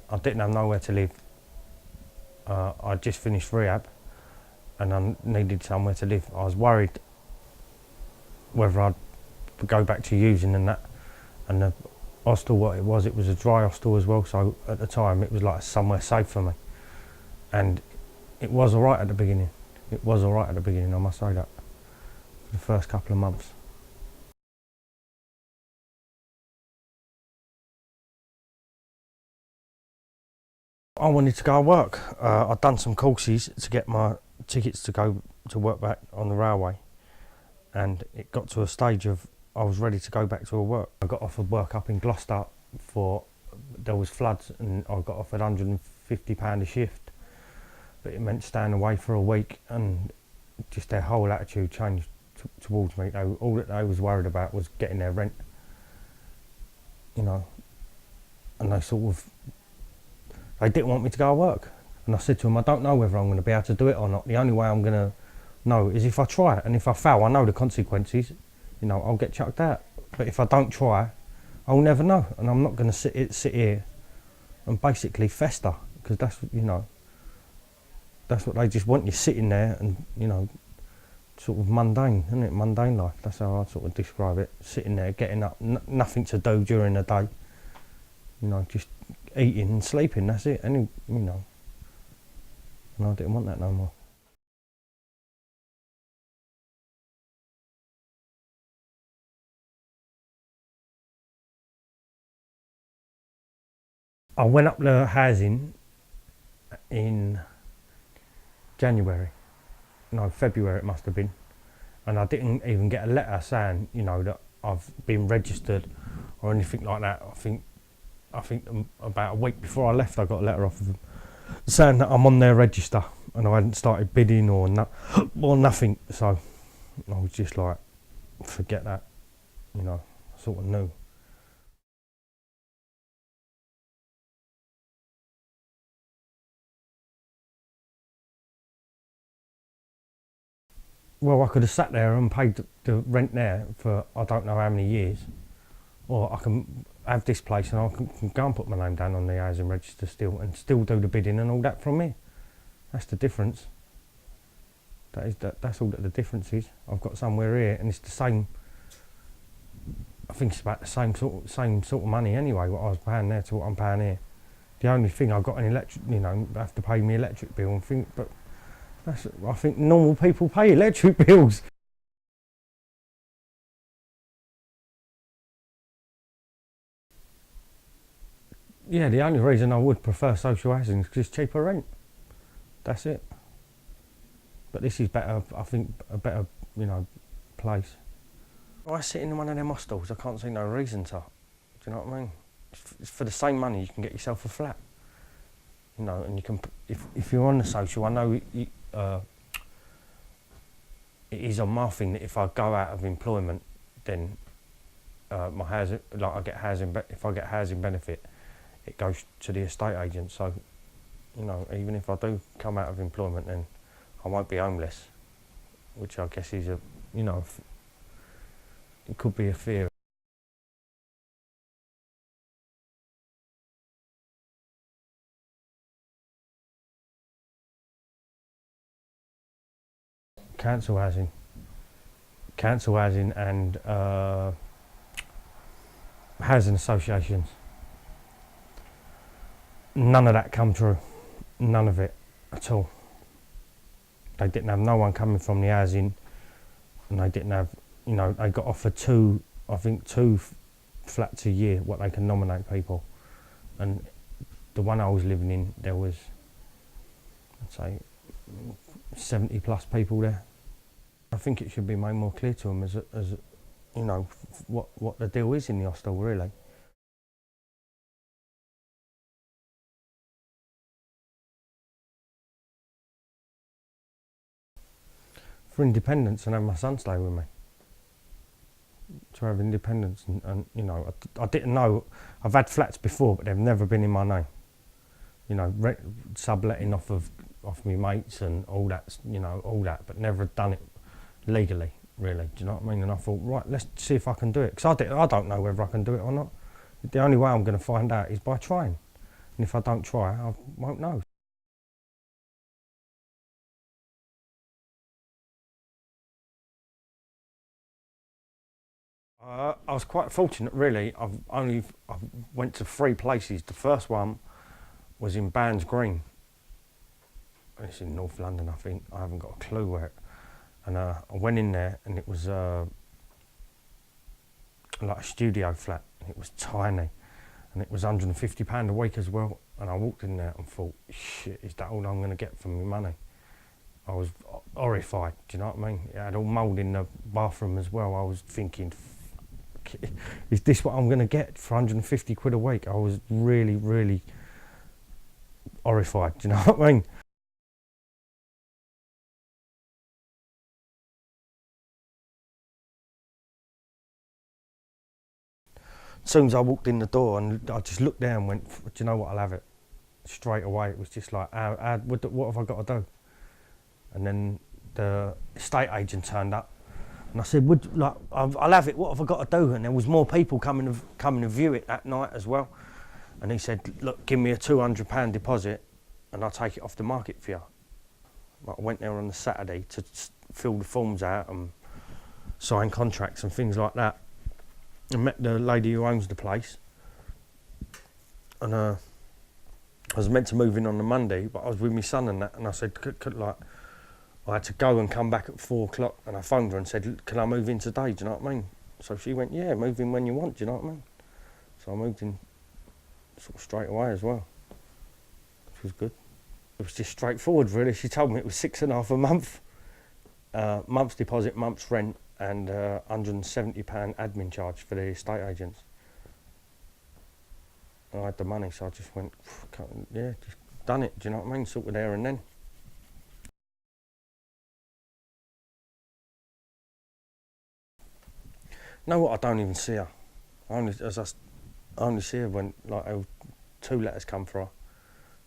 I didn't have nowhere to live. I'd just finished rehab and I needed somewhere to live. I was worried whether I'd go back to using and that. And the hostel, what it was a dry hostel as well, so at the time it was like somewhere safe for me. And it was alright at the beginning. It was alright at the beginning, I must say that, for the first couple of months. I wanted to go work. I'd done some courses to get my tickets to go to work back on the railway, and it got to a stage of I was ready to go back to work. I got offered work up in Gloucester there was floods, and I got offered £150 a shift, but it meant staying away for a week, and just their whole attitude changed towards me. All that they was worried about was getting their rent, you know, and they didn't want me to go to work. And I said to them, I don't know whether I'm going to be able to do it or not. The only way I'm going to know is if I try it, and if I fail, I know the consequences. You know, I'll get chucked out. But if I don't try, I'll never know. And I'm not going to sit here and basically fester, because that's what they just want you sitting there and, sort of mundane, isn't it? Mundane life. That's how I sort of describe it. Sitting there, getting up, nothing to do during the day. Just eating and sleeping, that's it. And and I didn't want that no more. I went up the housing in February it must have been, and I didn't even get a letter saying, that I've been registered or anything like that. I think about a week before I left, I got a letter off of them saying that I'm on their register and I hadn't started bidding or nothing. So I was just like, forget that, I sort of knew. Well, I could have sat there and paid the rent there for I don't know how many years, or I can have this place and I can go and put my name down on the housing register still and still do the bidding and all that from here. That's the difference. That's all that the difference is. I've got somewhere here and it's the same. I think it's about the same sort of money anyway. What I was paying there to what I'm paying here. The only thing I've got an electric, I have to pay me electric bill and think, but I think normal people pay electric bills. Yeah, the only reason I would prefer social housing is because it's cheaper rent. That's it. But this is better, I think, a better, place. Why sit in one of them hostels? I can't see no reason to. Do you know what I mean? It's for the same money you can get yourself a flat. And you can, if you're on the social, I know it is on my thing that if I go out of employment, then my housing, I get housing. If I get housing benefit, it goes to the estate agent. So, even if I do come out of employment, then I won't be homeless, which I guess is it could be a fear. Council housing, and housing associations. None of that come true. None of it at all. They didn't have no one coming from the housing, and they didn't have, they got offered two flats a year, what they can nominate people. And the one I was living in, there was, I'd say, 70 plus people there. I think it should be made more clear to them as what the deal is in the hostel, really. For independence and have my son stay with me. To have independence and I didn't know, I've had flats before but they've never been in my name. Subletting off my mates and all that, but never done it legally, really. Do you know what I mean? And I thought, right, let's see if I can do it. Because I don't know whether I can do it or not. The only way I'm going to find out is by trying. And if I don't try, I won't know. I was quite fortunate, really. I went to 3 places. The first one was in Bands Green. It's in North London, I think. I haven't got a clue where. And I went in there, and it was like a studio flat. And it was tiny, and it was £150 a week as well. And I walked in there and thought, shit, is that all I'm going to get for my money? I was horrified. Do you know what I mean? It had all mould in the bathroom as well. I was thinking, is this what I'm going to get for 150 quid a week? I was really, really horrified. Do you know what I mean? As soon as I walked in the door, and I just looked there and went, do you know what, I'll have it. Straight away, it was just like, what have I got to do? And then the estate agent turned up, and I said, I'll have it, what have I got to do? And there was more people coming to view it that night as well. And he said, look, give me a £200 deposit and I'll take it off the market for you. I went there on the Saturday to fill the forms out and sign contracts and things like that. I met the lady who owns the place. And I was meant to move in on the Monday, but I was with my son and that, and I said, I had to go and come back at 4 o'clock, and I phoned her and said, can I move in today, do you know what I mean? So she went, yeah, move in when you want, do you know what I mean? So I moved in sort of straight away as well, which was good. It was just straightforward, really. She told me it was £6.5 a month, month's deposit, month's rent, and £170 admin charge for the estate agents. I had the money, so I just went, yeah, just done it, do you know what I mean? Sorted there and then. You know what, I don't even see her. I only see her when, like, 2 letters come for her.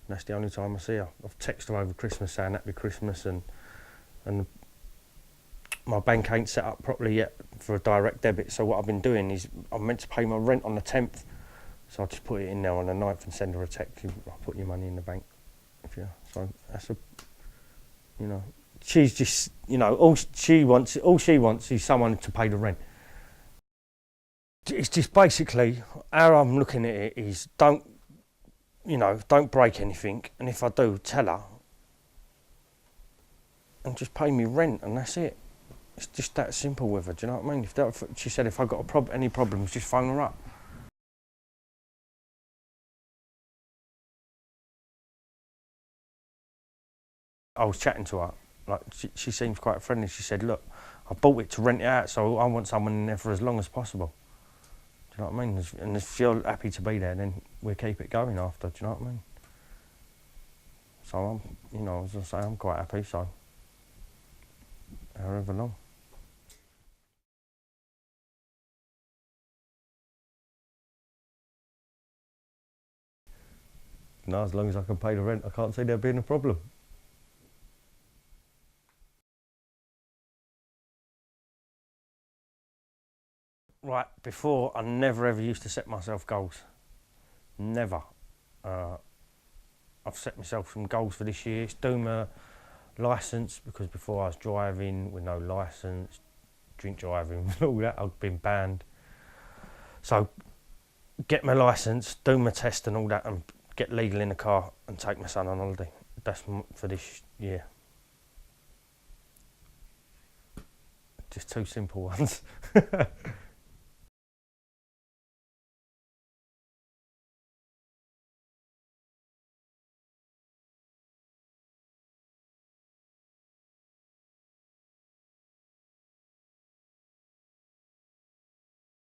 And that's the only time I see her. I've texted her over Christmas saying Happy Christmas, and my bank ain't set up properly yet for a direct debit, so what I've been doing is I'm meant to pay my rent on the 10th, so I just put it in there on the 9th and send her a text. I'll put your money in the bank. So that's she's just, all she wants is someone to pay the rent. It's just basically, how I'm looking at it is, don't break anything, and if I do, tell her, and just pay me rent, and that's it. It's just that simple with her, do you know what I mean? She said if I got any problems, just phone her up. I was chatting to her, like, she seems quite friendly. She said, look, I bought it to rent it out, so I want someone in there for as long as possible. Do you know what I mean? And if you're happy to be there, then we'll keep it going after, do you know what I mean? So as I say, I'm quite happy, so however long. No, as long as I can pay the rent, I can't see there being a problem. Right, before, I never ever used to set myself goals. Never. I've set myself some goals for this year. It's doing my licence, because before I was driving with no licence, drink driving, all that, I'd been banned. So, get my licence, do my test and all that, and get legal in the car and take my son on holiday. That's for this year. Just 2 simple ones.